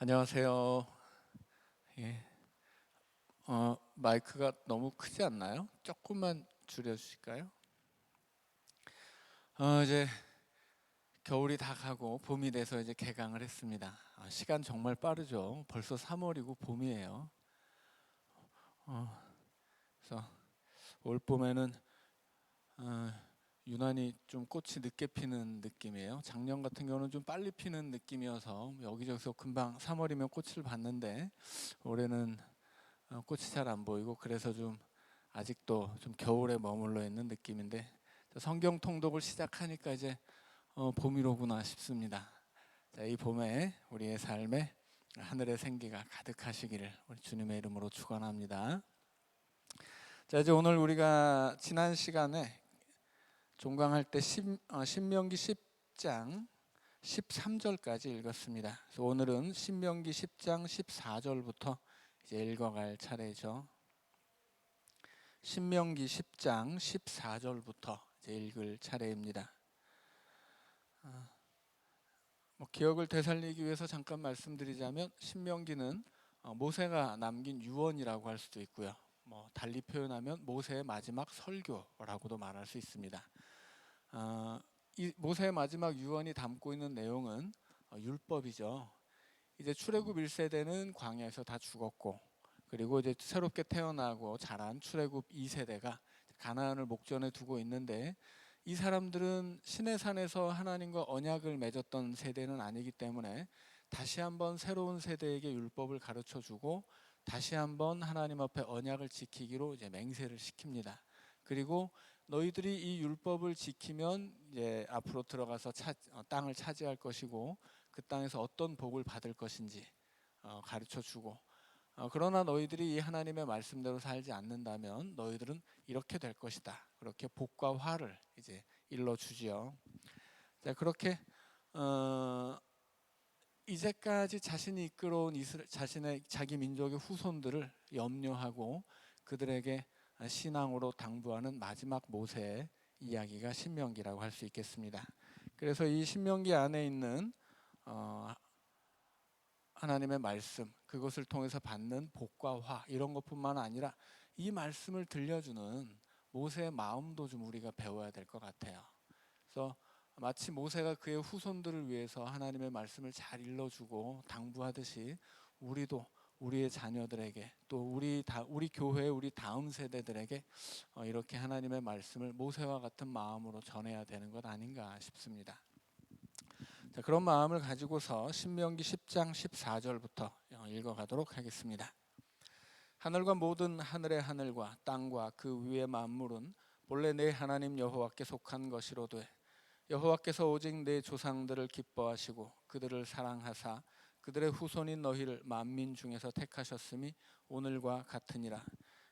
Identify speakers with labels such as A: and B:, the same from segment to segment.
A: 안녕하세요. 예. 마이크가 너무 크지 않나요? 조금만 줄여주실까요? 이제 겨울이 다 가고 봄이 돼서 이제 개강을 했습니다. 시간 정말 빠르죠. 벌써 3월이고 봄이에요. 그래서 올 봄에는 어, 유난히 좀 꽃이 늦게 피는 느낌이에요. 작년 같은 경우는 좀 빨리 피는 느낌이어서 여기저기서 금방 3월이면 꽃을 봤는데 올해는 꽃이 잘 안 보이고 그래서 좀 아직도 좀 겨울에 머물러 있는 느낌인데 성경 통독을 시작하니까 이제 봄이로구나 싶습니다. 자, 이 봄에 우리의 삶에 하늘의 생기가 가득하시기를 우리 주님의 이름으로 축원합니다. 자, 이제 오늘 우리가 지난 시간에 종강할 때 신명기 10장 13절까지 읽었습니다. 그래서 오늘은 신명기 10장 14절부터 이제 읽어갈 차례죠. 신명기 10장 14절부터 이제 읽을 차례입니다. 기억을 되살리기 위해서 잠깐 말씀드리자면 신명기는 모세가 남긴 유언이라고 할 수도 있고요. 달리 표현하면 모세의 마지막 설교라고도 말할 수 있습니다. 이 모세의 마지막 유언이 담고 있는 내용은 율법이죠. 이제 출애굽 1세대는 광야에서 다 죽었고, 그리고 이제 새롭게 태어나고 자란 출애굽 2세대가 가나안을 목전에 두고 있는데, 이 사람들은 시내산에서 하나님과 언약을 맺었던 세대는 아니기 때문에 다시 한번 새로운 세대에게 율법을 가르쳐 주고 다시 한번 하나님 앞에 언약을 지키기로 이제 맹세를 시킵니다. 그리고 너희들이 이 율법을 지키면 이제 앞으로 들어가서 땅을 차지할 것이고 그 땅에서 어떤 복을 받을 것인지 가르쳐 주고, 그러나 너희들이 이 하나님의 말씀대로 살지 않는다면 너희들은 이렇게 될 것이다. 그렇게 복과 화를 이제 일러 주지요. 자, 그렇게 이제까지 자신이 이끌어온 자기 민족의 후손들을 염려하고 그들에게 신앙으로 당부하는 마지막 모세의 이야기가 신명기라고 할 수 있겠습니다. 그래서 이 신명기 안에 있는 하나님의 말씀, 그것을 통해서 받는 복과 화, 이런 것뿐만 아니라 이 말씀을 들려주는 모세의 마음도 좀 우리가 배워야 될 것 같아요. 그래서 마치 모세가 그의 후손들을 위해서 하나님의 말씀을 잘 일러주고 당부하듯이 우리도 우리의 자녀들에게 또 우리 교회 우리 다음 세대들에게 이렇게 하나님의 말씀을 모세와 같은 마음으로 전해야 되는 것 아닌가 싶습니다. 자, 그런 마음을 가지고서 신명기 10장 14절부터 읽어가도록 하겠습니다. 하늘과 모든 하늘의 하늘과 땅과 그 위의 만물은 본래 내 하나님 여호와께 속한 것이로되 여호와께서 오직 내 조상들을 기뻐하시고 그들을 사랑하사 그들의 후손인 너희를 만민 중에서 택하셨음이 오늘과 같으니라.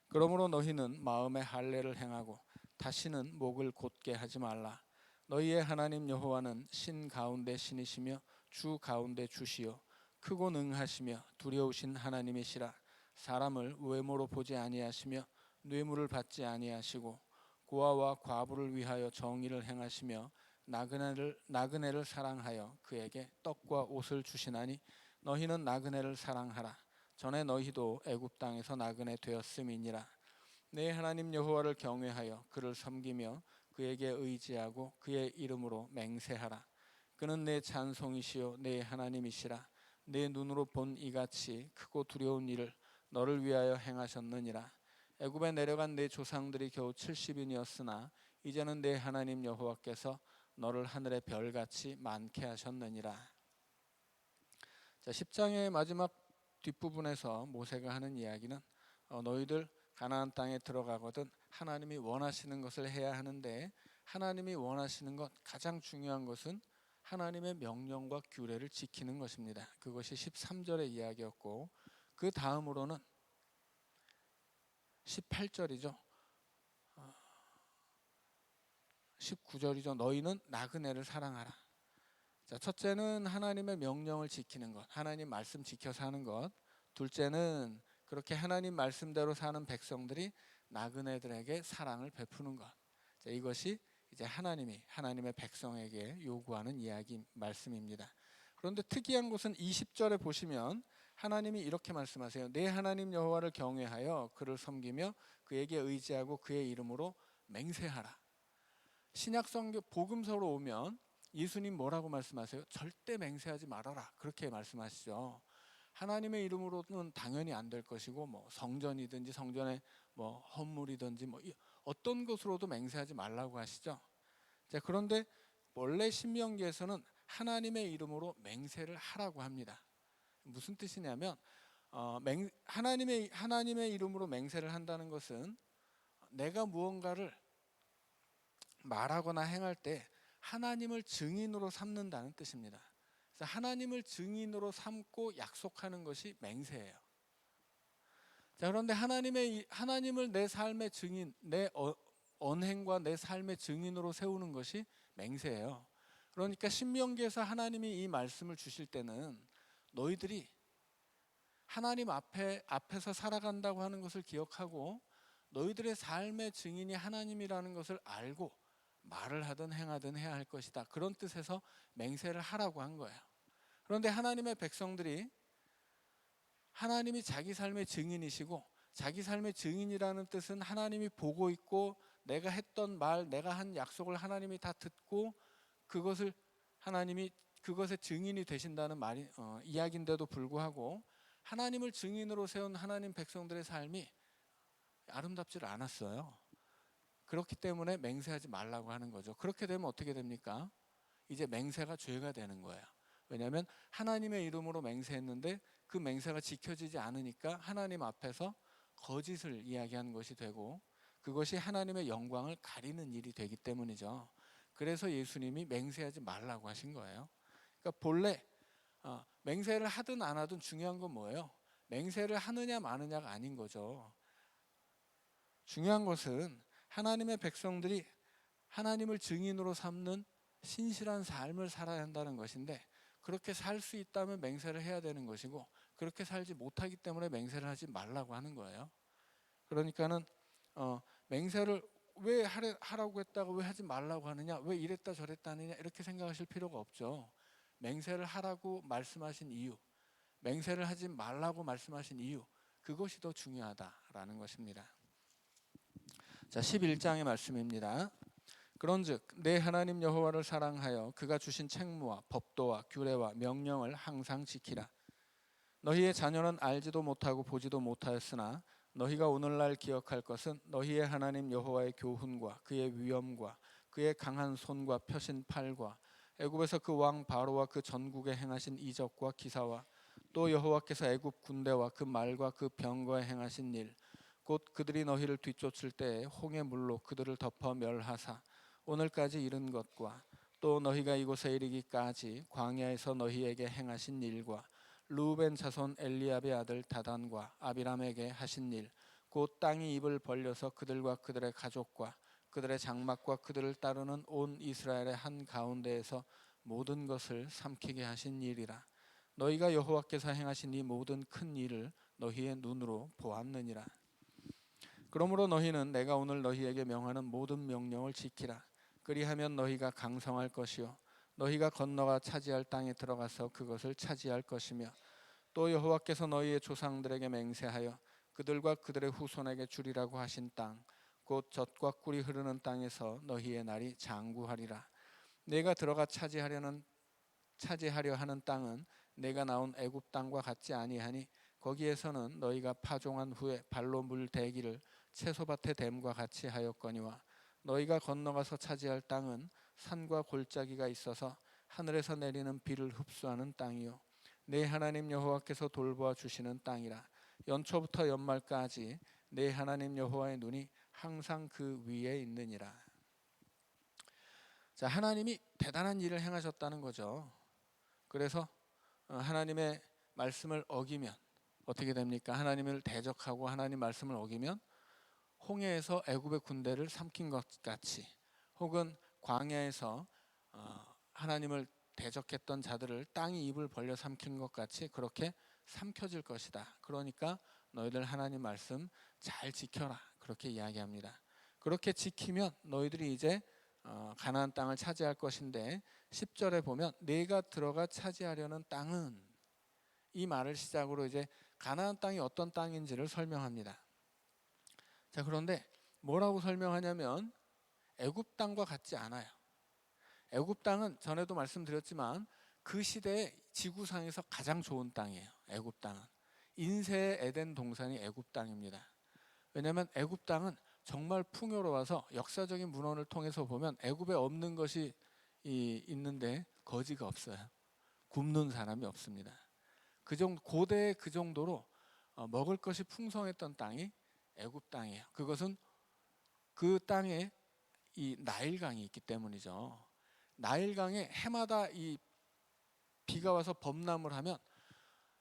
A: 그러므로 너희는 마음에 할례를 행하고 다시는 목을 곧게 하지 말라. 너희의 하나님 여호와는 신 가운데 신이시며 주 가운데 주시요 크고 능하시며 두려우신 하나님이시라. 사람을 외모로 보지 아니하시며 뇌물을 받지 아니하시고 고아와 과부를 위하여 정의를 행하시며 나그네를 사랑하여 그에게 떡과 옷을 주시나니 너희는 나그네를 사랑하라. 전에 너희도 애굽 땅에서 나그네 되었음이니라. 내 하나님 여호와를 경외하여 그를 섬기며 그에게 의지하고 그의 이름으로 맹세하라. 그는 내 찬송이시요 내 하나님이시라. 내 눈으로 본 이같이 크고 두려운 일을 너를 위하여 행하셨느니라. 애굽에 내려간 내 조상들이 겨우 70인이었으나 이제는 내 하나님 여호와께서 너를 하늘의 별같이 많게 하셨느니라. 자, 10장의 마지막 뒷부분에서 모세가 하는 이야기는 너희들 가나안 땅에 들어가거든 하나님이 원하시는 것을 해야 하는데, 하나님이 원하시는 것 가장 중요한 것은 하나님의 명령과 규례를 지키는 것입니다. 그것이 13절의 이야기였고, 그 다음으로는 18절이죠. 19절이죠. 너희는 나그네를 사랑하라. 자, 첫째는 하나님의 명령을 지키는 것, 하나님 말씀 지켜서 하는 것. 둘째는 그렇게 하나님 말씀대로 사는 백성들이 나그네들에게 사랑을 베푸는 것. 자, 이것이 이제 하나님의 백성에게 요구하는 이야기 말씀입니다. 그런데 특이한 것은 20절에 보시면 하나님이 이렇게 말씀하세요. 내 하나님 여호와를 경외하여 그를 섬기며 그에게 의지하고 그의 이름으로 맹세하라. 신약 성경 복음서로 오면 예수님 뭐라고 말씀하세요? 절대 맹세하지 말아라. 그렇게 말씀하시죠. 하나님의 이름으로는 당연히 안 될 것이고 뭐 성전이든지 성전의 뭐 헌물이든지 뭐 어떤 것으로도 맹세하지 말라고 하시죠. 자, 그런데 원래 신명기에서는 하나님의 이름으로 맹세를 하라고 합니다. 무슨 뜻이냐면 하나님의 이름으로 맹세를 한다는 것은 내가 무언가를 말하거나 행할 때 하나님을 증인으로 삼는다는 뜻입니다. 그래서 하나님을 증인으로 삼고 약속하는 것이 맹세예요. 자, 그런데 하나님을 내 삶의 증인, 내 언행과 내 삶의 증인으로 세우는 것이 맹세예요. 그러니까 신명기에서 하나님이 이 말씀을 주실 때는 너희들이 하나님 앞에서 살아간다고 하는 것을 기억하고 너희들의 삶의 증인이 하나님이라는 것을 알고 말을 하든 행하든 해야 할 것이다. 그런 뜻에서 맹세를 하라고 한 거예요. 그런데 하나님의 백성들이 하나님이 자기 삶의 증인이시고 자기 삶의 증인이라는 뜻은 하나님이 보고 있고 내가 했던 말, 내가 한 약속을 하나님이 다 듣고 그것을 하나님이 그것의 증인이 되신다는 이야기인데도 불구하고 하나님을 증인으로 세운 하나님 백성들의 삶이 아름답지를 않았어요. 그렇기 때문에 맹세하지 말라고 하는 거죠. 그렇게 되면 어떻게 됩니까? 이제 맹세가 죄가 되는 거예요. 왜냐하면 하나님의 이름으로 맹세했는데 그 맹세가 지켜지지 않으니까 하나님 앞에서 거짓을 이야기하는 것이 되고 그것이 하나님의 영광을 가리는 일이 되기 때문이죠. 그래서 예수님이 맹세하지 말라고 하신 거예요. 그러니까 본래 맹세를 하든 안 하든 중요한 건 뭐예요? 맹세를 하느냐 마느냐가 아닌 거죠. 중요한 것은 하나님의 백성들이 하나님을 증인으로 삼는 신실한 삶을 살아야 한다는 것인데 그렇게 살 수 있다면 맹세를 해야 되는 것이고 그렇게 살지 못하기 때문에 맹세를 하지 말라고 하는 거예요. 그러니까는 맹세를 왜 하라고 했다가 왜 하지 말라고 하느냐, 왜 이랬다 저랬다 하느냐 이렇게 생각하실 필요가 없죠. 맹세를 하라고 말씀하신 이유, 맹세를 하지 말라고 말씀하신 이유, 그것이 더 중요하다라는 것입니다. 자, 11장의 말씀입니다. 그런즉 내 하나님 여호와를 사랑하여 그가 주신 책무와 법도와 규례와 명령을 항상 지키라. 너희의 자녀는 알지도 못하고 보지도 못하였으나 너희가 오늘날 기억할 것은 너희의 하나님 여호와의 교훈과 그의 위엄과 그의 강한 손과 펴신 팔과 애굽에서 그 왕 바로와 그 전국에 행하신 이적과 기사와 또 여호와께서 애굽 군대와 그 말과 그 병거에 행하신 일 곧 그들이 너희를 뒤쫓을 때에 홍해 물로 그들을 덮어 멸하사 오늘까지 이른 것과 또 너희가 이곳에 이르기까지 광야에서 너희에게 행하신 일과 르우벤 자손 엘리압의 아들 다단과 아비람에게 하신 일 곧 땅이 입을 벌려서 그들과 그들의 가족과 그들의 장막과 그들을 따르는 온 이스라엘의 한 가운데에서 모든 것을 삼키게 하신 일이라. 너희가 여호와께서 행하신 이 모든 큰 일을 너희의 눈으로 보았느니라. 그러므로 너희는 내가 오늘 너희에게 명하는 모든 명령을 지키라. 그리하면 너희가 강성할 것이요 너희가 건너가 차지할 땅에 들어가서 그것을 차지할 것이며 또 여호와께서 너희의 조상들에게 맹세하여 그들과 그들의 후손에게 주리라고 하신 땅 곧 젖과 꿀이 흐르는 땅에서 너희의 날이 장구하리라. 내가 들어가 차지하려 하는 땅은 내가 나온 애굽 땅과 같지 아니하니 거기에서는 너희가 파종한 후에 발로 물 대기를 채소밭의 댐과 같이 하였거니와 너희가 건너가서 차지할 땅은 산과 골짜기가 있어서 하늘에서 내리는 비를 흡수하는 땅이요 내 하나님 여호와께서 돌보아 주시는 땅이라. 연초부터 연말까지 내 하나님 여호와의 눈이 항상 그 위에 있느니라. 자, 하나님이 대단한 일을 행하셨다는 거죠. 그래서 하나님의 말씀을 어기면 어떻게 됩니까? 하나님을 대적하고 하나님 말씀을 어기면 홍해에서 애굽의 군대를 삼킨 것 같이 혹은 광야에서 하나님을 대적했던 자들을 땅이 입을 벌려 삼킨 것 같이 그렇게 삼켜질 것이다. 그러니까 너희들 하나님 말씀 잘 지켜라. 그렇게 이야기합니다. 그렇게 지키면 너희들이 이제 가나안 땅을 차지할 것인데 10절에 보면 내가 들어가 차지하려는 땅은, 이 말을 시작으로 이제 가나안 땅이 어떤 땅인지를 설명합니다. 자, 그런데 뭐라고 설명하냐면 애굽 땅과 같지 않아요. 애굽 땅은 전에도 말씀드렸지만 그 시대에 지구상에서 가장 좋은 땅이에요. 애굽 땅은 인생의 에덴 동산이 애굽 땅입니다. 왜냐하면 애굽 땅은 정말 풍요로워서 역사적인 문헌을 통해서 보면 애굽에 없는 것이 있는데 거지가 없어요. 굶는 사람이 없습니다. 고대에 그 정도로 먹을 것이 풍성했던 땅이 애굽 땅이에요. 그것은 그 땅에 이 나일강이 있기 때문이죠. 나일강에 해마다 이 비가 와서 범람을 하면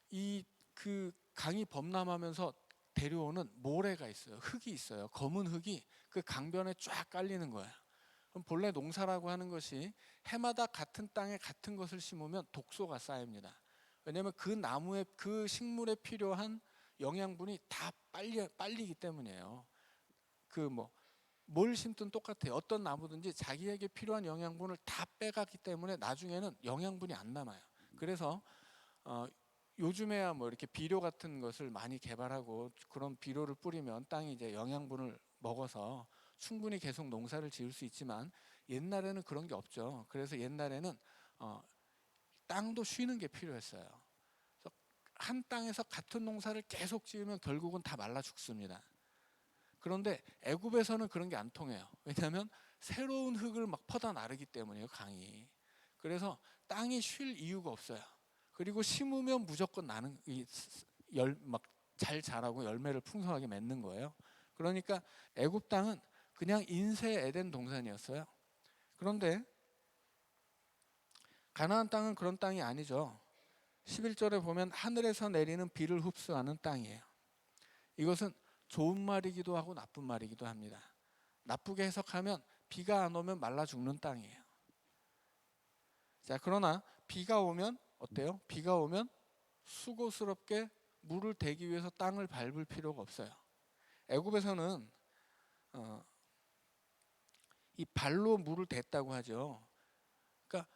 A: 이 그 강이 범람하면서 데려오는 모래가 있어요. 흙이 있어요. 검은 흙이 그 강변에 쫙 깔리는 거예요. 그럼 본래 농사라고 하는 것이 해마다 같은 땅에 같은 것을 심으면 독소가 쌓입니다. 왜냐하면 그 나무에, 그 식물에 필요한 영양분이 다 빨리기 때문이에요. 뭘 심든 똑같아요. 어떤 나무든지 자기에게 필요한 영양분을 다 빼갔기 때문에 나중에는 영양분이 안 남아요. 그래서 요즘에야 이렇게 비료 같은 것을 많이 개발하고 그런 비료를 뿌리면 땅이 이제 영양분을 먹어서 충분히 계속 농사를 지을 수 있지만 옛날에는 그런 게 없죠. 그래서 옛날에는 땅도 쉬는 게 필요했어요. 그래서 한 땅에서 같은 농사를 계속 지으면 결국은 다 말라 죽습니다. 그런데 애굽에서는 그런 게 안 통해요. 왜냐하면 새로운 흙을 막 퍼다 나르기 때문이에요, 강이. 그래서 땅이 쉴 이유가 없어요. 그리고 심으면 무조건 나는 막 잘 자라고 열매를 풍성하게 맺는 거예요. 그러니까 애굽 땅은 그냥 인생 에덴 동산이었어요. 그런데 가나안 땅은 그런 땅이 아니죠. 11절에 보면 하늘에서 내리는 비를 흡수하는 땅이에요. 이것은 좋은 말이기도 하고 나쁜 말이기도 합니다. 나쁘게 해석하면 비가 안 오면 말라 죽는 땅이에요. 자, 그러나 비가 오면 어때요? 비가 오면 수고스럽게 물을 대기 위해서 땅을 밟을 필요가 없어요. 애굽에서는 이 발로 물을 댔다고 하죠. 그러니까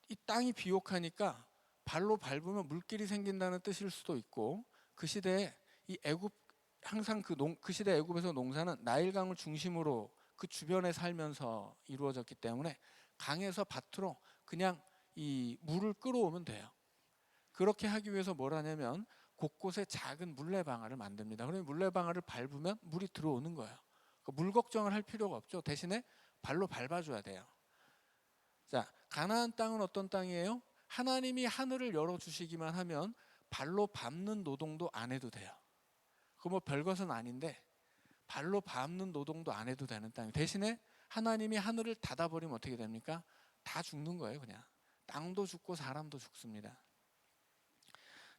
A: 이 땅이 비옥하니까 발로 밟으면 물길이 생긴다는 뜻일 수도 있고, 그 시대에 이 애굽 항상 그 시대 애굽에서 농사는 나일강을 중심으로 그 주변에 살면서 이루어졌기 때문에 강에서 밭으로 그냥 이 물을 끌어오면 돼요. 그렇게 하기 위해서 뭘 하냐면 곳곳에 작은 물레방아를 만듭니다. 그러면 물레방아를 밟으면 물이 들어오는 거예요. 물 걱정을 할 필요가 없죠. 대신에 발로 밟아줘야 돼요. 자, 가나안 땅은 어떤 땅이에요? 하나님이 하늘을 열어주시기만 하면 발로 밟는 노동도 안 해도 돼요. 그 별것은 아닌데 발로 밟는 노동도 안 해도 되는 땅. 대신에 하나님이 하늘을 닫아버리면 어떻게 됩니까? 다 죽는 거예요. 그냥 땅도 죽고 사람도 죽습니다.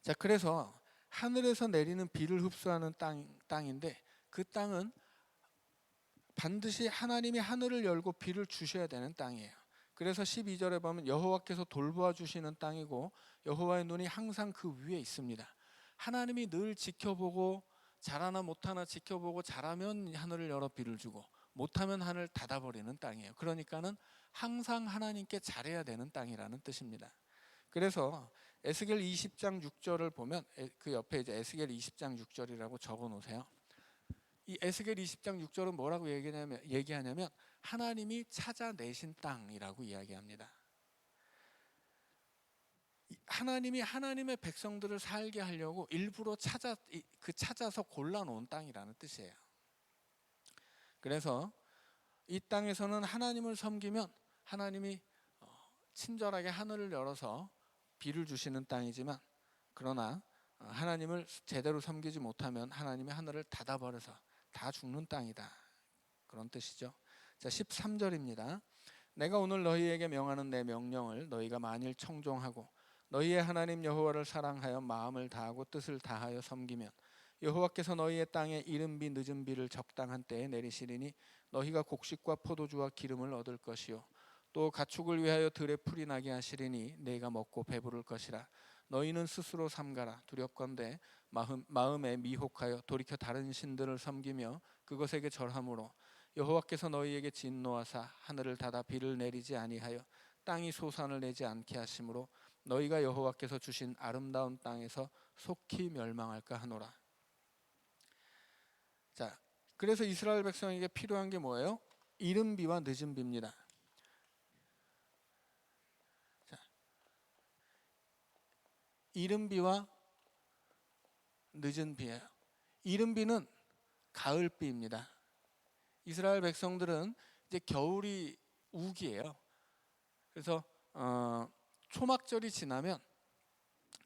A: 자, 그래서 하늘에서 내리는 비를 흡수하는 땅인데 그 땅은 반드시 하나님이 하늘을 열고 비를 주셔야 되는 땅이에요. 그래서 12절에 보면 여호와께서 돌보아 주시는 땅이고 여호와의 눈이 항상 그 위에 있습니다. 하나님이 늘 지켜보고 잘하나 못하나 지켜보고 잘하면 하늘을 열어 비를 주고 못하면 하늘을 닫아버리는 땅이에요. 그러니까는 항상 하나님께 잘해야 되는 땅이라는 뜻입니다. 그래서 에스겔 20장 6절을 보면 그 옆에 이제 에스겔 20장 6절이라고 적어 놓으세요. 이 에스겔 20장 6절은 뭐라고 얘기하냐면 하나님이 찾아내신 땅이라고 이야기합니다. 하나님이 하나님의 백성들을 살게 하려고 일부러 찾아서 골라놓은 땅이라는 뜻이에요. 그래서 이 땅에서는 하나님을 섬기면 하나님이 친절하게 하늘을 열어서 비를 주시는 땅이지만, 그러나 하나님을 제대로 섬기지 못하면 하나님의 하늘을 닫아버려서 다 죽는 땅이다, 그런 뜻이죠. 자, 13절입니다. 내가 오늘 너희에게 명하는 내 명령을 너희가 만일 청종하고 너희의 하나님 여호와를 사랑하여 마음을 다하고 뜻을 다하여 섬기면 여호와께서 너희의 땅에 이른 비 늦은 비를 적당한 때에 내리시리니 너희가 곡식과 포도주와 기름을 얻을 것이요 또 가축을 위하여 들에 풀이 나게 하시리니 너희가 먹고 배부를 것이라. 너희는 스스로 삼가라. 두렵건대 마음에 미혹하여 돌이켜 다른 신들을 섬기며 그것에게 절함으로 여호와께서 너희에게 진노하사 하늘을 닫아 비를 내리지 아니하여 땅이 소산을 내지 않게 하심으로 너희가 여호와께서 주신 아름다운 땅에서 속히 멸망할까 하노라. 자, 그래서 이스라엘 백성에게 필요한 게 뭐예요? 이른 비와 늦은 비입니다. 자, 이른 비와 늦은 비예요. 이른 비는 가을 비입니다. 이스라엘 백성들은 이제 겨울이 우기예요. 그래서 초막절이 지나면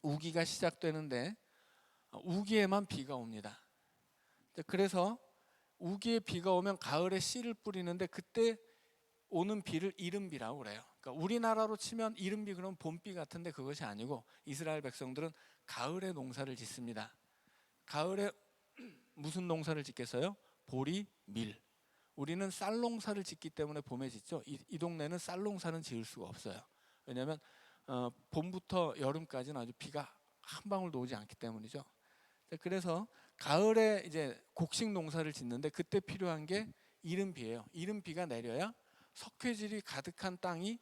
A: 우기가 시작되는데 우기에만 비가 옵니다. 그래서 우기에 비가 오면 가을에 씨를 뿌리는데 그때 오는 비를 이른비라고 그래요. 그러니까 우리나라로 치면 이른비 그러면 봄비 같은데 그것이 아니고 이스라엘 백성들은 가을에 농사를 짓습니다. 가을에 무슨 농사를 짓겠어요? 보리, 밀. 우리는 쌀 농사를 짓기 때문에 봄에 짓죠. 이 동네는 쌀 농사는 지을 수가 없어요. 왜냐하면 봄부터 여름까지는 아주 비가 한 방울도 오지 않기 때문이죠. 그래서 가을에 이제 곡식 농사를 짓는데 그때 필요한 게 이른 비예요. 이른 비가 내려야 석회질이 가득한 땅이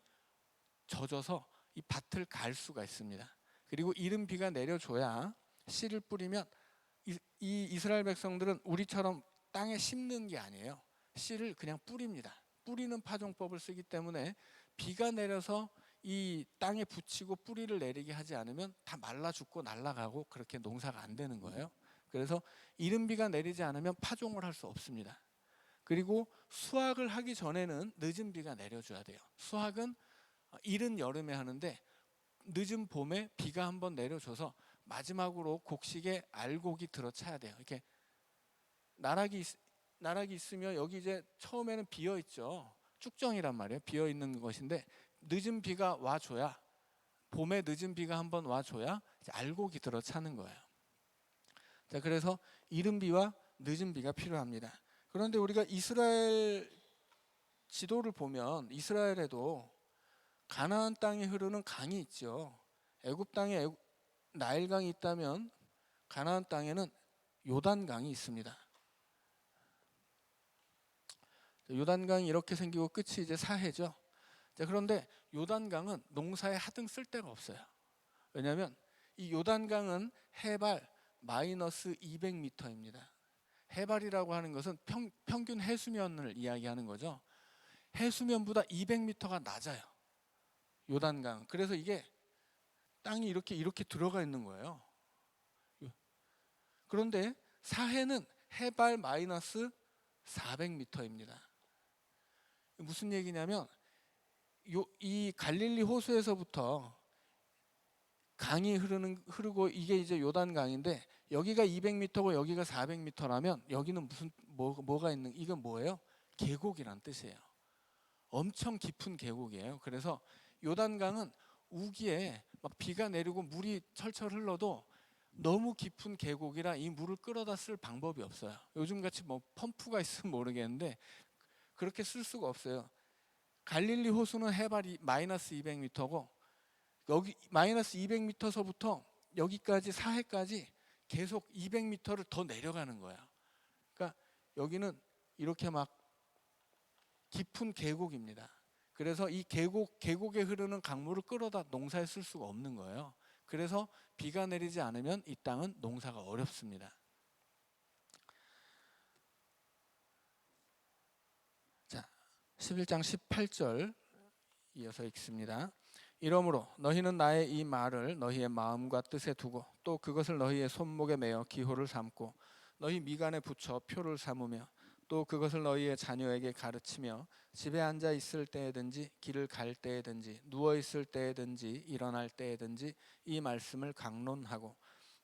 A: 젖어서 이 밭을 갈 수가 있습니다. 그리고 이른 비가 내려줘야 씨를 뿌리면 이 이스라엘 백성들은 우리처럼 땅에 심는 게 아니에요. 씨를 그냥 뿌립니다. 뿌리는 파종법을 쓰기 때문에 비가 내려서 이 땅에 붙이고 뿌리를 내리게 하지 않으면 다 말라 죽고 날아가고 그렇게 농사가 안 되는 거예요. 그래서 이른 비가 내리지 않으면 파종을 할 수 없습니다. 그리고 수확을 하기 전에는 늦은 비가 내려줘야 돼요. 수확은 이른 여름에 하는데 늦은 봄에 비가 한번 내려줘서 마지막으로 곡식에 알곡이 들어차야 돼요. 이렇게 나락이 있으면 여기 이제 처음에는 비어 있죠. 쭉정이란 말이에요. 비어 있는 것인데 늦은 비가 와줘야, 봄에 늦은 비가 한번 와줘야 이제 알곡이 들어차는 거예요. 자, 그래서 이른 비와 늦은 비가 필요합니다. 그런데 우리가 이스라엘 지도를 보면 이스라엘에도 가나안 땅에 흐르는 강이 있죠. 애굽 땅에 나일강이 있다면 가나안 땅에는 요단강이 있습니다. 요단강이 이렇게 생기고 끝이 이제 사해죠. 자, 그런데 요단강은 농사에 하등 쓸 데가 없어요. 왜냐하면 이 요단강은 해발 마이너스 200m입니다. 해발이라고 하는 것은 평균 해수면을 이야기하는 거죠. 해수면보다 200m가 낮아요. 요단강. 그래서 이게 땅이 이렇게 들어가 있는 거예요. 그런데 사해는 해발 마이너스 400m입니다. 무슨 얘기냐면 이 갈릴리 호수에서부터 강이 흐르고 이게 이제 요단강인데 여기가 200m고 여기가 400m라면 여기는 무슨 뭐가 있는, 이건 뭐예요? 계곡이란 뜻이에요. 엄청 깊은 계곡이에요. 그래서 요단강은 우기에 막 비가 내리고 물이 철철 흘러도 너무 깊은 계곡이라 이 물을 끌어다 쓸 방법이 없어요. 요즘같이 뭐 펌프가 있으면 모르겠는데 그렇게 쓸 수가 없어요. 갈릴리 호수는 해발이 마이너스 200m고 여기 마이너스 200m서부터 여기까지 사해까지 계속 200m를 더 내려가는 거야. 그러니까 여기는 이렇게 막 깊은 계곡입니다. 그래서 이 계곡에 흐르는 강물을 끌어다 농사에 쓸 수가 없는 거예요. 그래서 비가 내리지 않으면 이 땅은 농사가 어렵습니다. 자, 11장 18절 이어서 읽습니다. 이러므로 너희는 나의 이 말을 너희의 마음과 뜻에 두고 또 그것을 너희의 손목에 매어 기호를 삼고 너희 미간에 붙여 표를 삼으며 또 그것을 너희의 자녀에게 가르치며 집에 앉아 있을 때에든지 길을 갈 때에든지 누워 있을 때에든지 일어날 때에든지 이 말씀을 강론하고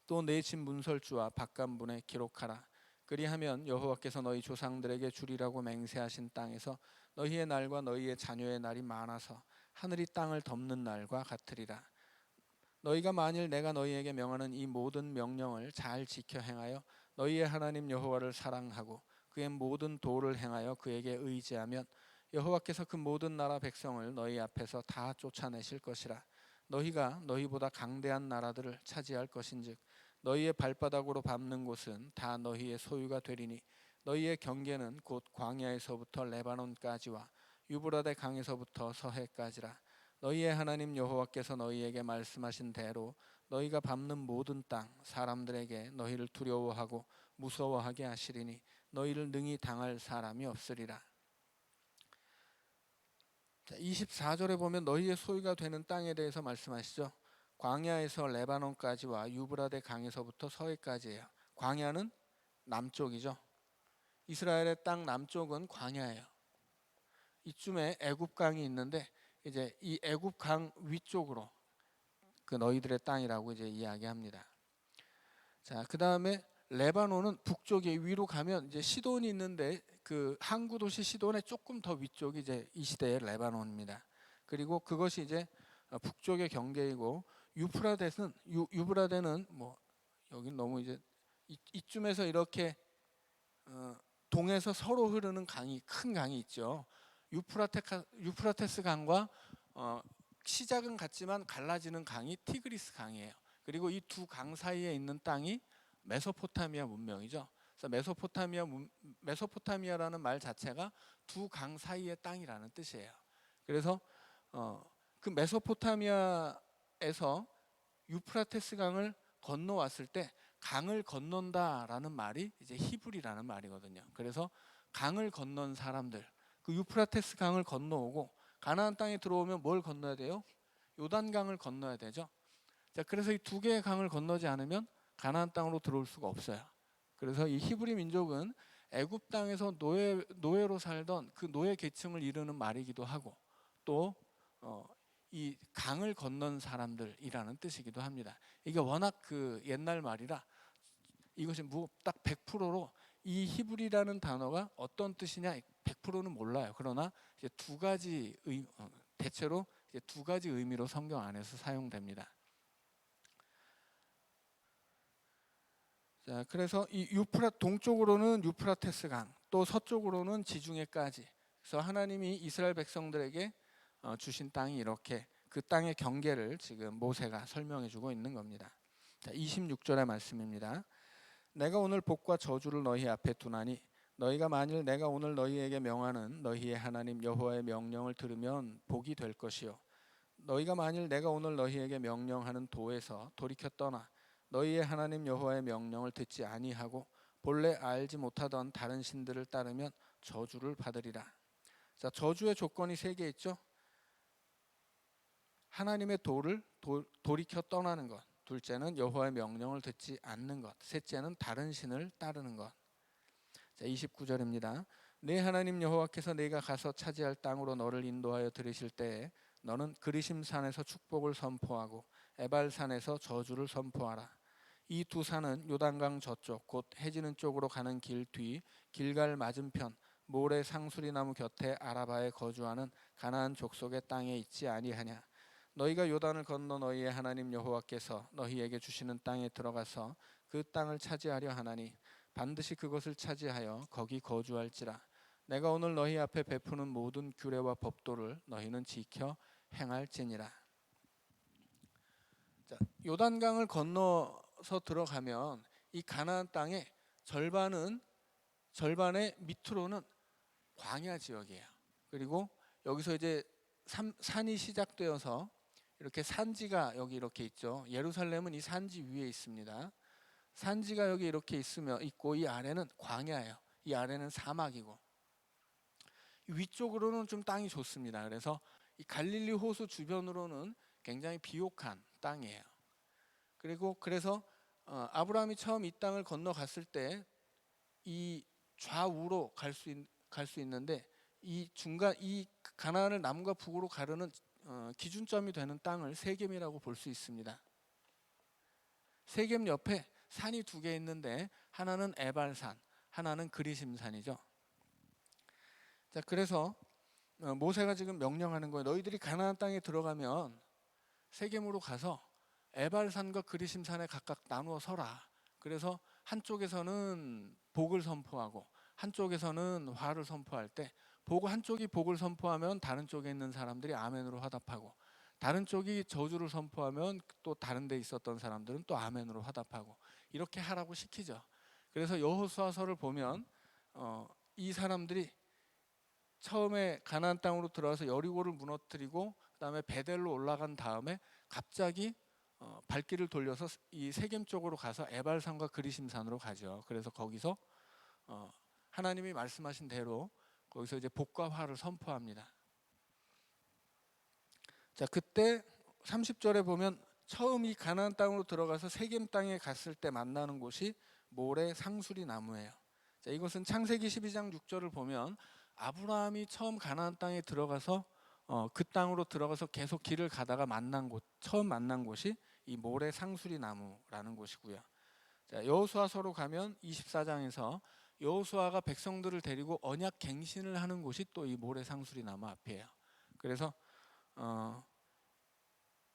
A: 또 내 집 문설주와 바깥문에 기록하라. 그리하면 여호와께서 너희 조상들에게 주리라고 맹세하신 땅에서 너희의 날과 너희의 자녀의 날이 많아서 하늘이 땅을 덮는 날과 같으리라. 너희가 만일 내가 너희에게 명하는 이 모든 명령을 잘 지켜 행하여 너희의 하나님 여호와를 사랑하고 그의 모든 도를 행하여 그에게 의지하면 여호와께서 그 모든 나라 백성을 너희 앞에서 다 쫓아내실 것이라. 너희가 너희보다 강대한 나라들을 차지할 것인즉 너희의 발바닥으로 밟는 곳은 다 너희의 소유가 되리니 너희의 경계는 곧 광야에서부터 레바논까지와 유브라데 강에서부터 서해까지라. 너희의 하나님 여호와께서 너희에게 말씀하신 대로 너희가 밟는 모든 땅 사람들에게 너희를 두려워하고 무서워하게 하시리니 너희를 능히 당할 사람이 없으리라. 24절에 보면 너희의 소유가 되는 땅에 대해서 말씀하시죠. 광야에서 레바논까지와 유브라데 강에서부터 서해까지예요. 광야는 남쪽이죠. 이스라엘의 땅 남쪽은 광야예요. 이쯤에 애굽강이 있는데 이제 이 애굽강 위쪽으로 그 너희들의 땅이라고 이제 이야기합니다. 자, 그다음에 레바논은 북쪽에 위로 가면 이제 시돈이 있는데 그 항구 도시 시돈의 조금 더 위쪽이 이제 이 시대의 레바논입니다. 그리고 그것이 이제 북쪽의 경계이고 유브라데는 뭐 여기 너무 이제 이쯤에서 이렇게 동에서 서로 흐르는 강이 큰 강이 있죠. 유프라테스 강과 시작은 같지만 갈라지는 강이 티그리스 강이에요. 그리고 이 두 강 사이에 있는 땅이 메소포타미아 문명이죠. 그래서 메소포타미아라는 말 자체가 두 강 사이의 땅이라는 뜻이에요. 그래서 그 메소포타미아에서 유프라테스 강을 건너왔을 때 강을 건넌다라는 말이 이제 히브리라는 말이거든요. 그래서 강을 건넌 사람들, 그 유프라테스 강을 건너오고 가나안 땅에 들어오면 뭘 건너야 돼요? 요단강을 건너야 되죠. 자, 그래서 이 두 개의 강을 건너지 않으면 가나안 땅으로 들어올 수가 없어요. 그래서 이 히브리 민족은 애굽 땅에서 노예로 살던 그 노예 계층을 이르는 말이기도 하고 또 이 강을 건넌 사람들이라는 뜻이기도 합니다. 이게 워낙 그 옛날 말이라 이것이 딱 100%로 이 히브리라는 단어가 어떤 뜻이냐 100%는 몰라요. 그러나 이제 대체로 이제 두 가지 의미로 성경 안에서 사용됩니다. 자, 그래서 이 동쪽으로는 유프라테스 강, 또 서쪽으로는 지중해까지. 그래서 하나님이 이스라엘 백성들에게 주신 땅이 이렇게 그 땅의 경계를 지금 모세가 설명해주고 있는 겁니다. 자, 26절의 말씀입니다. 내가 오늘 복과 저주를 너희 앞에 두나니 너희가 만일 내가 오늘 너희에게 명하는 너희의 하나님 여호와의 명령을 들으면 복이 될 것이요 너희가 만일 내가 오늘 너희에게 명령하는 도에서 돌이켜 떠나 너희의 하나님 여호와의 명령을 듣지 아니하고 본래 알지 못하던 다른 신들을 따르면 저주를 받으리라. 자, 저주의 조건이 세 개 있죠. 하나님의 도를 돌이켜 떠나는 것, 둘째는 여호와의 명령을 듣지 않는 것, 셋째는 다른 신을 따르는 것. 자, 29절입니다. 네 하나님 여호와께서 네가 가서 차지할 땅으로 너를 인도하여 들이실 때에 너는 그리심 산에서 축복을 선포하고 에발 산에서 저주를 선포하라. 이 두 산은 요단강 저쪽 곧 해지는 쪽으로 가는 길 뒤 길갈 맞은편 모래 상수리 나무 곁에 아라바에 거주하는 가나안 족속의 땅에 있지 아니하냐. 너희가 요단을 건너 너희의 하나님 여호와께서 너희에게 주시는 땅에 들어가서 그 땅을 차지하려 하나니 반드시 그것을 차지하여 거기 거주할지라. 내가 오늘 너희 앞에 베푸는 모든 규례와 법도를 너희는 지켜 행할지니라. 자, 요단강을 건너서 들어가면 이 가나안 땅의 절반의 밑으로는 광야 지역이에요. 그리고 여기서 이제 산이 시작되어서 이렇게 산지가 여기 이렇게 있죠. 예루살렘은 이 산지 위에 있습니다. 산지가 여기 이렇게 있고 이 아래는 광야예요. 이 아래는 사막이고 위쪽으로는 좀 땅이 좋습니다. 그래서 이 갈릴리 호수 주변으로는 굉장히 비옥한 땅이에요. 그래서 아브라함이 처음 이 땅을 건너갔을 때 이 좌우로 갈 수 있는데 이 가나안을 남과 북으로 가르는 기준점이 되는 땅을 세겜이라고 볼 수 있습니다. 세겜 옆에 산이 두 개 있는데 하나는 에발산, 하나는 그리심산이죠. 자, 그래서 모세가 지금 명령하는 거예요. 너희들이 가나안 땅에 들어가면 세겜으로 가서 에발산과 그리심산에 각각 나누어 서라. 그래서 한쪽에서는 복을 선포하고 한쪽에서는 화를 선포할 때 한쪽이 복을 선포하면 다른 쪽에 있는 사람들이 아멘으로 화답하고 다른 쪽이 저주를 선포하면 또 다른 데 있었던 사람들은 또 아멘으로 화답하고 이렇게 하라고 시키죠. 그래서 여호수아서를 보면 이 사람들이 처음에 가나안 땅으로 들어와서 여리고를 무너뜨리고 그다음에 베델로 올라간 다음에 갑자기 발길을 돌려서 이 세겜 쪽으로 가서 에발산과 그리심산으로 가죠. 그래서 거기서 하나님이 말씀하신 대로 거기서 이제 복과 화를 선포합니다. 자, 그때 30절에 보면 처음 이 가나안 땅으로 들어가서 세겜 땅에 갔을 때 만나는 곳이 모래 상수리 나무예요. 자, 이것은 창세기 12장 6절을 보면 아브라함이 처음 가나안 땅에 들어가서 그 땅으로 들어가서 계속 길을 가다가 만난 곳, 처음 만난 곳이 이 모래 상수리 나무라는 곳이고요. 자, 여호수아서로 가면 24장에서 여호수아가 백성들을 데리고 언약 갱신을 하는 곳이 또 이 모래 상수리 나무 앞이에요. 그래서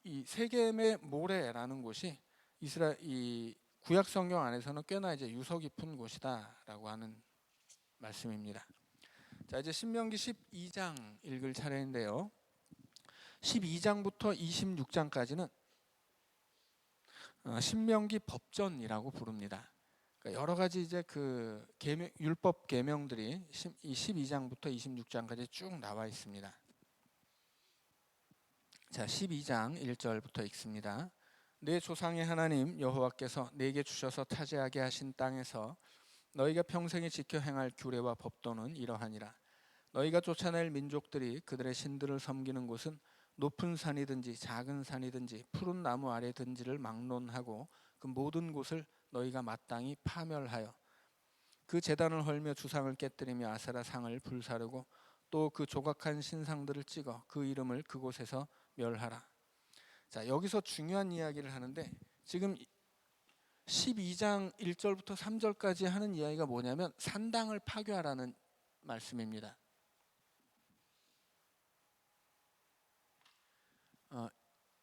A: 이 세겜의 모래라는 곳이 이 구약 성경 안에서는 꽤나 이제 유서 깊은 곳이다라고 하는 말씀입니다. 자, 이제 신명기 12장 읽을 차례인데요. 12장부터 26장까지는 신명기 법전이라고 부릅니다. 그러니까 여러 가지 이제 그 율법 계명들이 이 12장부터 26장까지 쭉 나와 있습니다. 자, 12장 1절부터 읽습니다. 내 조상의 하나님 여호와께서 내게 주셔서 차지하게 하신 땅에서 너희가 평생에 지켜 행할 규례와 법도는 이러하니라. 너희가 쫓아낼 민족들이 그들의 신들을 섬기는 곳은 높은 산이든지 작은 산이든지 푸른 나무 아래든지를 막론하고 그 모든 곳을 너희가 마땅히 파멸하여 그 제단을 헐며 주상을 깨뜨리며 아세라 상을 불사르고 또 그 조각한 신상들을 찍어 그 이름을 그곳에서 멸하라. 자, 여기서 중요한 이야기를 하는데 지금 12장 1절부터 3절까지 하는 이야기가 뭐냐면 산당을 파괴하라는 말씀입니다.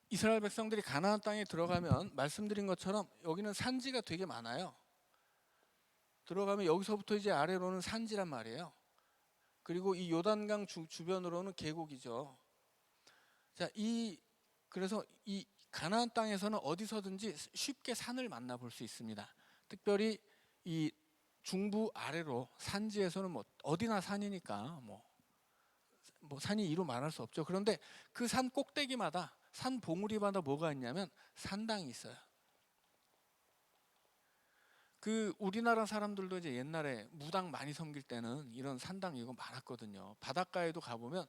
A: 이스라엘 백성들이 가나안 땅에 들어가면 말씀드린 것처럼 여기는 산지가 되게 많아요. 들어가면 여기서부터 이제 아래로는 산지란 말이에요. 그리고 이 요단강 주변으로는 계곡이죠. 자, 그래서 이 가나안 땅에서는 어디서든지 쉽게 산을 만나볼 수 있습니다. 특별히 이 중부 아래로 산지에서는 뭐 어디나 산이니까 뭐 산이 이루 말할 수 없죠. 그런데 그 산 꼭대기마다 산 봉우리마다 뭐가 있냐면 산당이 있어요. 그 우리나라 사람들도 이제 옛날에 무당 많이 섬길 때는 이런 산당 이거 많았거든요. 바닷가에도 가보면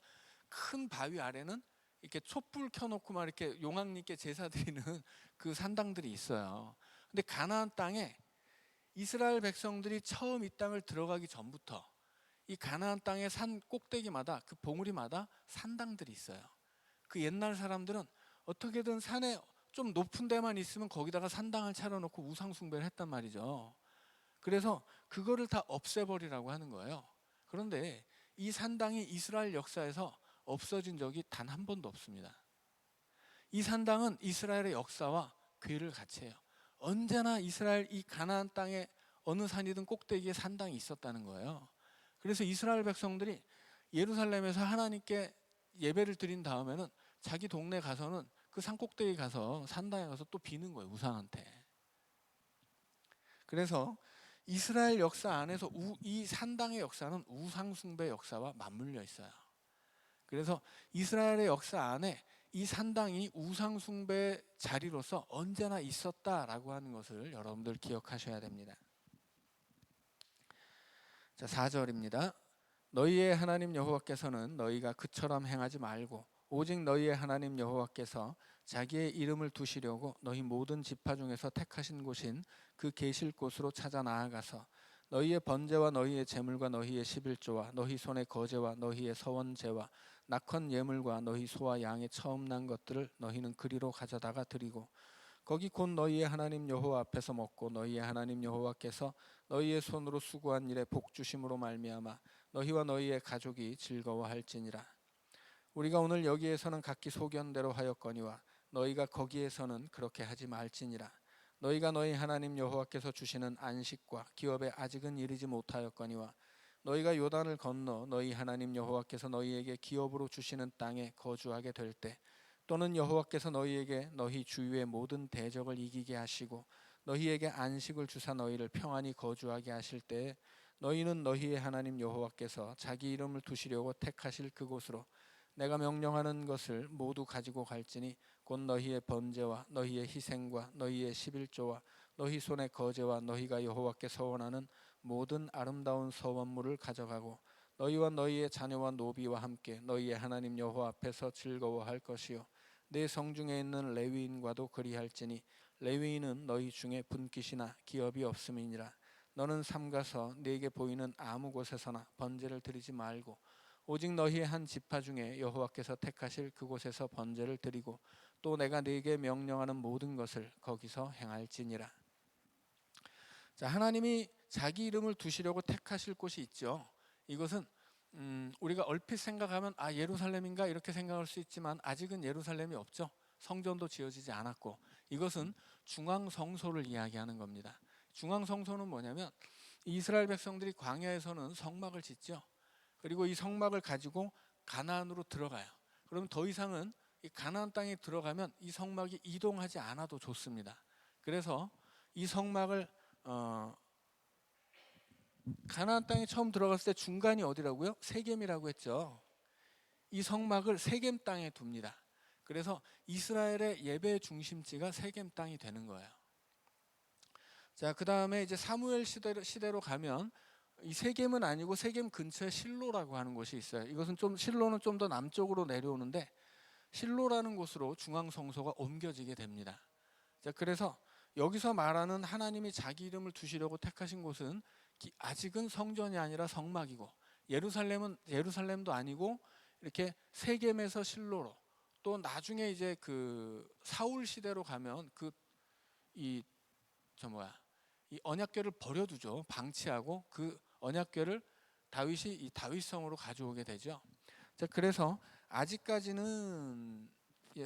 A: 큰 바위 아래는 이렇게 촛불 켜놓고 막 이렇게 용왕님께 제사 드리는 그 산당들이 있어요. 근데 가나안 땅에 이스라엘 백성들이 처음 이 땅을 들어가기 전부터 이 가나안 땅의 산 꼭대기마다 그 봉우리마다 산당들이 있어요. 그 옛날 사람들은 어떻게든 산에 좀 높은 데만 있으면 거기다가 산당을 차려놓고 우상 숭배를 했단 말이죠. 그래서 그거를 다 없애버리라고 하는 거예요. 그런데 이 산당이 이스라엘 역사에서 없어진 적이 단 한 번도 없습니다. 이 산당은 이스라엘의 역사와 괴를 같이 해요. 언제나 이스라엘 이 가나안 땅에 어느 산이든 꼭대기에 산당이 있었다는 거예요. 그래서 이스라엘 백성들이 예루살렘에서 하나님께 예배를 드린 다음에는 자기 동네 가서는 그 산 꼭대기 가서 산당에 가서 또 비는 거예요, 우상한테. 그래서 이스라엘 역사 안에서 이 산당의 역사는 우상 숭배 역사와 맞물려 있어요. 그래서 이스라엘의 역사 안에 이 산당이 우상 숭배 자리로서 언제나 있었다라고 하는 것을 여러분들 기억하셔야 됩니다. 자, 4절입니다. 너희의 하나님 여호와께서는 너희가 그처럼 행하지 말고 오직 너희의 하나님 여호와께서 자기의 이름을 두시려고 너희 모든 지파 중에서 택하신 곳인 그 계실 곳으로 찾아 나아가서 너희의 번제와 너희의 제물과 너희의 11조와 너희 손의 거제와 너희의 서원제와 낙헌 예물과 너희 소와 양의 처음 난 것들을 너희는 그리로 가져다가 드리고 거기 곧 너희의 하나님 여호와 앞에서 먹고 너희의 하나님 여호와께서 너희의 손으로 수고한 일에 복 주심으로 말미암아 너희와 너희의 가족이 즐거워할지니라. 우리가 오늘 여기에서는 각기 소견대로 하였거니와 너희가 거기에서는 그렇게 하지 말지니라. 너희가 너희 하나님 여호와께서 주시는 안식과 기업에 아직은 이르지 못하였거니와 너희가 요단을 건너 너희 하나님 여호와께서 너희에게 기업으로 주시는 땅에 거주하게 될 때 또는 여호와께서 너희에게 너희 주위의 모든 대적을 이기게 하시고 너희에게 안식을 주사 너희를 평안히 거주하게 하실 때에 너희는 너희의 하나님 여호와께서 자기 이름을 두시려고 택하실 그곳으로 내가 명령하는 것을 모두 가지고 갈지니 곧 너희의 번제와 너희의 희생과 너희의 십일조와 너희 손의 거제와 너희가 여호와께 서원하는 모든 아름다운 서원물을 가져가고 너희와 너희의 자녀와 노비와 함께 너희의 하나님 여호와 앞에서 즐거워할 것이요 내 성중에 있는 레위인과도 그리할지니 레위인은 너희 중에 분깃이나 기업이 없음이니라. 너는 삼가서 네게 보이는 아무 곳에서나 번제를 드리지 말고 오직 너희의 한 지파 중에 여호와께서 택하실 그곳에서 번제를 드리고 또 내가 네게 명령하는 모든 것을 거기서 행할지니라. 자, 하나님이 자기 이름을 두시려고 택하실 곳이 있죠. 이것은 우리가 얼핏 생각하면 예루살렘인가 이렇게 생각할 수 있지만 아직은 예루살렘이 없죠. 성전도 지어지지 않았고 이것은 중앙성소를 이야기하는 겁니다. 중앙성소는 뭐냐면 이스라엘 백성들이 광야에서는 성막을 짓죠. 그리고 이 성막을 가지고 가나안으로 들어가요. 그러면 더 이상은 이 가나안 땅에 들어가면 이 성막이 이동하지 않아도 좋습니다. 그래서 이 성막을 가나안 땅에 처음 들어갔을 때 중간이 어디라고요? 세겜이라고 했죠. 이 성막을 세겜 땅에 둡니다. 그래서 이스라엘의 예배 중심지가 세겜 땅이 되는 거예요. 자, 그 다음에 이제 사무엘 시대로 가면 이 세겜은 아니고 세겜 근처에 실로라고 하는 곳이 있어요. 이것은 실로는 좀 더 남쪽으로 내려오는데 실로라는 곳으로 중앙성소가 옮겨지게 됩니다. 자, 그래서 여기서 말하는 하나님이 자기 이름을 두시려고 택하신 곳은 아직은 성전이 아니라 성막이고 예루살렘도 아니고 이렇게 세겜에서 실로로 또 나중에 이제 그 사울 시대로 가면 이 언약궤를 버려두죠. 방치하고 그 언약궤를 다윗이 이 다윗성으로 가져오게 되죠. 자, 그래서 아직까지는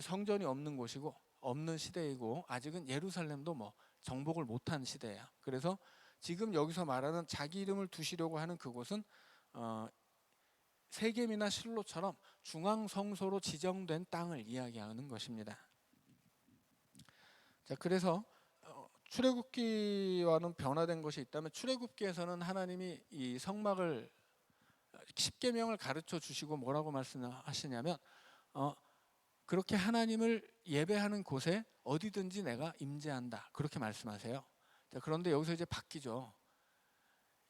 A: 성전이 없는 곳이고 없는 시대이고 아직은 예루살렘도 정복을 못한 시대예요. 그래서 지금 여기서 말하는 자기 이름을 두시려고 하는 그곳은 세겜이나 실로처럼 중앙성소로 지정된 땅을 이야기하는 것입니다. 자, 그래서 출애굽기와는 변화된 것이 있다면 출애굽기에서는 하나님이 이 성막을 십계명을 가르쳐 주시고 뭐라고 말씀하시냐면 그렇게 하나님을 예배하는 곳에 어디든지 내가 임재한다 그렇게 말씀하세요. 자, 그런데 여기서 이제 바뀌죠.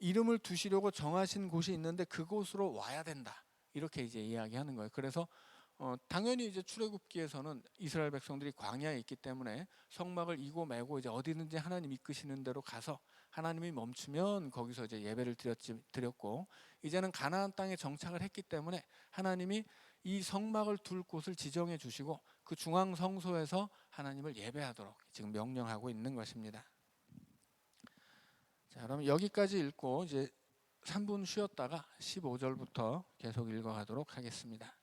A: 이름을 두시려고 정하신 곳이 있는데 그곳으로 와야 된다 이렇게 이제 이야기하는 거예요. 그래서 당연히 이제 출애굽기에서는 이스라엘 백성들이 광야에 있기 때문에 성막을 이고 매고 이제 어디든지 하나님 이끄시는 대로 가서 하나님이 멈추면 거기서 이제 예배를 드렸고 이제는 가나안 땅에 정착을 했기 때문에 하나님이 이 성막을 둘 곳을 지정해 주시고 그 중앙 성소에서 하나님을 예배하도록 지금 명령하고 있는 것입니다. 자, 그럼 여기까지 읽고 이제 3분 쉬었다가 15절부터 계속 읽어가도록 하겠습니다.